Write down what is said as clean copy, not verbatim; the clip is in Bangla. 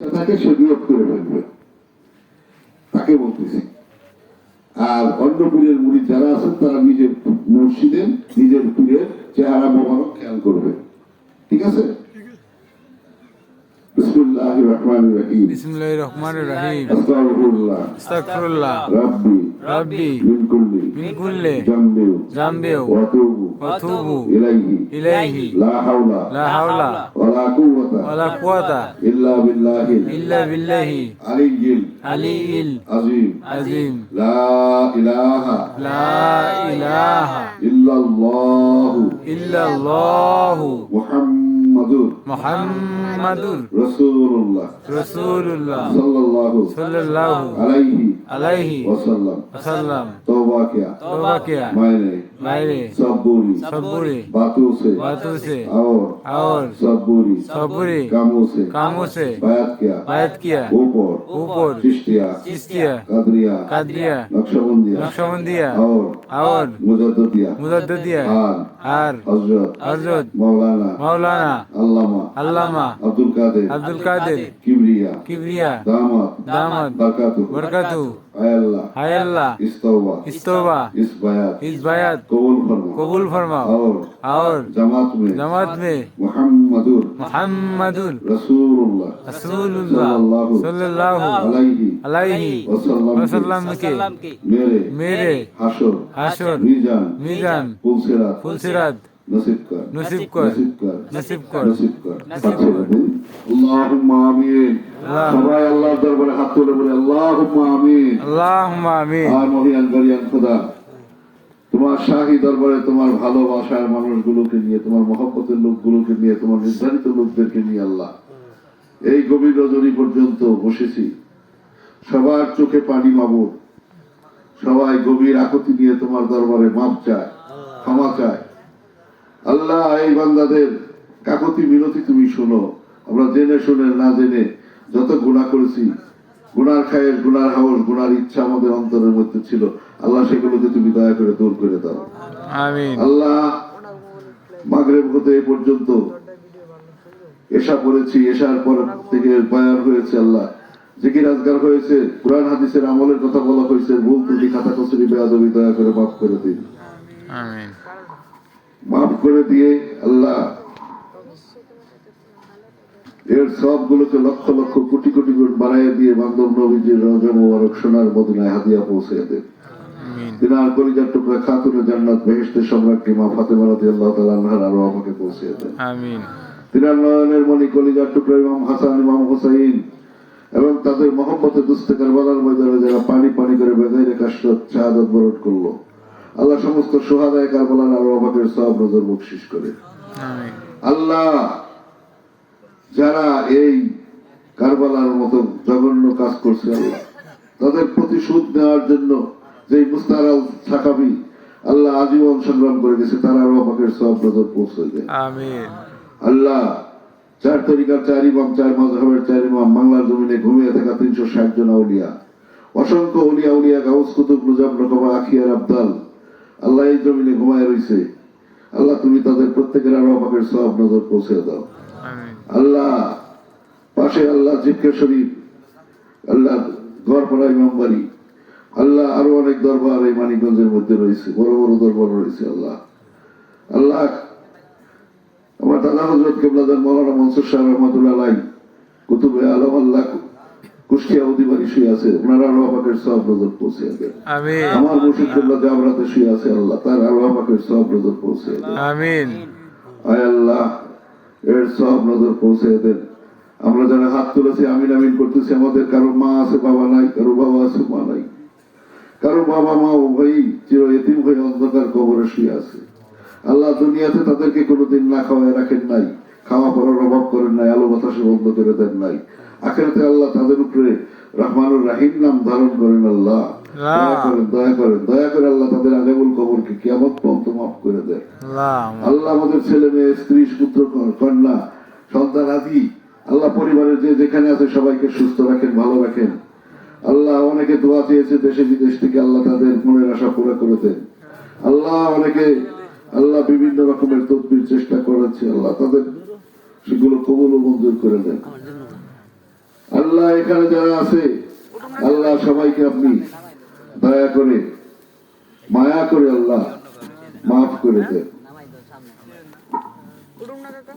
তাকে শরীয়ত করে ফেলবে, তাকে বলতেছি। আর অন্য পীরের মুরিদ যারা আছেন তারা নিজের মসজিদের নিজের পীরের চেহারা মোবারক খেয়াল করবে, ঠিক আছে? বিসমিল্লাহির রহমানির রহিম। বিসমিল্লাহির রহমানির রহিম। আস্তাগফিরুল্লাহ আস্তাগফিরুল্লাহ রাব্বি মিন কুল্লি জামবি ওয়া তুবু ইলাইহি লা হাওলা ওয়ালা কুওয়াতা ইল্লা বিল্লাহি আলিয়্যিল আযীম লা ইলাহা ইল্লাল্লাহু মুহাম্মাদুর রাসূলুল্লাহ সাল্লাল্লাহু আলাইহি ওয়াসাল্লাম। तौबा किया मैंने सब बुरी बातों से और सब बुरी कामों से बात किया ऊपर चिश्तिया कादरिया नक्शबंदिया और मुजद्दिया और हजरत मौलाना अल्लामा अब्दुल कादिर किबरिया दामत बरकतहू हाय अल्लाह इस तौबा इस बयात कबूल फरमा और जमात में मुहम्मदुर रसूलुल्लाह सल्लल्लाहु अलैहि वसल्लम के मेरे हाशर मीजान पुलसिरात नसीब कर। আল্লাহুম্মা আমিন। সবাই আল্লাহর দরবারে হাত তুলে বলে আল্লাহুম্মা আমিন। আল্লাহুম্মা আমিন। আর মহিয়ান গরিয়ান খোদা, তোমার শাহী দরবারে তোমার ভালোবাসার মানুষগুলোকে নিয়ে, তোমার মহব্বতের লোকগুলোকে নিয়ে, তোমার নির্ধারিত লোকদেরকে নিয়ে আল্লাহ এই গভীর রজনী পর্যন্ত বসেছি। সবার চোখে পানি মাবুদ, সবাই গভীর আকুতি নিয়ে তোমার দরবারে মাপ চায়, ক্ষমা চায়। আল্লাহ এই বান্দাদের কাকুতি মিনতি তুমি শোনো। আমরা জেনে শুনে না জেনে যত গুনাহ করেছি, গুনার খায়ের, গুনার হাওস, গুনার ইচ্ছা আমাদের অন্তরের মধ্যে ছিল, আল্লাহ সেগুলোকে তুমি দয়া করে দূর করে দাও। আমিন। আল্লাহ মাগরিব হতে এই পর্যন্ত এশা পড়েছি, এশার পর থেকে বয়ান হয়েছে, আল্লাহ জিকির আজগার হয়েছে, কুরআন হাদিসের আমলের কথা বলা হয়েছে, ভুল ত্রুটি খাতা কসুরি বেয়াদবি দয়া করে মাফ করে দিন। আমিন। মাফ করে দিয়ে আল্লাহ এর সবগুলোকে লক্ষ লক্ষ কোটি কোটি গুণ বাড়াইয়া দিয়ে বান্ধব নবীজির রওজা মোবারক সোনার মদিনায় হাদিয়া পৌঁছে দেন। তিনার কলিজার টুকরা খাতুনে জান্নাত বেহেশতের সম্রাজ্ঞী মা ফাতেমা রাদিয়াল্লাহু তাআলা আনহার আরওয়াহকে পৌঁছে দেন। আমিন। তিনার নয়নের মণি কলিজার টুকরা ইমাম হাসান, ইমাম হুসাইন এবং তাদের মহব্বতে দুস্তে কারবালার ময়দানে যারা পানি পানি করে বেগাইরে কাশরত শাহাদাত বরণ করলো, আল্লাহ সমস্ত শুহাদায়ে কারবালার আরওয়াহকে সওয়াব নজর বখশিশ করে। আমিন। আল্লাহ যারা এই কারবালার মতো জঘন্য কাজ করছে, আল্লাহ তাদের প্রতিশোধ নেওয়ার জন্য যে মুস্তার আল সাকাবি আল্লাহ আজীবন সংগ্রাম করে গেছে, তারা আরওয়াহকে সওয়াব নজর পৌঁছে দেয়। আমিন। আল্লাহ চার তরিকার চার ইমাম, চার মাযহাবের চার ইমাম, বাংলার জমিনে ঘুমিয়ে থাকা 360 জন আউলিয়া, অসংখ্য উলিয়া গাউস কুতুব নুজাম রকবা আখিয়ার আবদাল আল্লাহ এই জমিনে ঘুমায় রয়েছে। আল্লাহ তুমি তাদের প্রত্যেকের আরওয়াহকে সওয়াব নজর পৌঁছে দাও। আল্লাহ পাশে আল্লাহ জিক্কে শরীফ, আল্লাহ গড়পাড়া ইমাম বাড়ি, আল্লাহ আরো অনেক দরবার এই মানিকগঞ্জের মধ্যে রয়েছে, বড় বড় দরবার রয়েছে। আল্লাহ আল্লাহ আমার দাদা হযরত কিবলাদান মাওলানা মনসুর শাহ রহমাতুল্লাহ আলাইহি কুতুবে আলম আল্লাহ কুষ্টিয়া অধিবারী শুয়ে আছে, ওনার আরওয়াহকে সওয়াব নজর পৌঁছে দেন। আমিন। আমার মুর্শিদ কিবলা জাবরাতে শুয়ে আছে, আল্লাহ তার আরওয়াহকে সওয়াব নজর পৌঁছে দেন। আমিন। আয় আল্লাহ এর সব নজর পৌঁছে দেন। আমরা যারা হাত তুলেছি আমিন আমিন করতেছি, আমাদের কারো মা আছে বাবা নাই, কারো বাবা আছে মা নাই, কারো বাবা মা উভয়ই চির এতিম হয়ে অন্ধকার কবরে শুয়ে আছে। আল্লাহ দুনিয়াতে তাদেরকে কোনোদিন না খাওয়ায় রাখেন নাই, খাওয়া পড়ার অভাব করেন নাই, আলো বাতাসে বন্ধ করে দেন নাই। আখিরাতে আল্লাহ তাদের উপরে রহমানুর রাহিম নাম ধারণ করেন। আল্লাহ দয়া করে আল্লাহ তাদের আজাবুল কবরকে কিয়ামত পর্যন্ত মাফ করে দেন। আল্লাহ আমাদের ছেলে মেয়ে, স্ত্রী, পুত্র, কন্যা, সন্তান আদি আল্লাহ পরিবারের যে যেখানে আছে সবাইকে সুস্থ রাখেন, ভালো রাখেন। আল্লাহ অনেকে দোয়া চেয়েছে দেশে বিদেশ থেকে, আল্লাহ তাদের মনের আশা পুরো করে দেন। আল্লাহ অনেকে আল্লাহ বিভিন্ন রকমের তদবির চেষ্টা করেছে, আল্লাহ তাদের সেগুলো কবুল ও মঞ্জুর করে দেন। আল্লাহ এখানে যারা আছে আল্লাহ সবাইকে আপনি দয়া করে মায়া করে আল্লাহ মাফ করে দেন। উঠুন না কাকা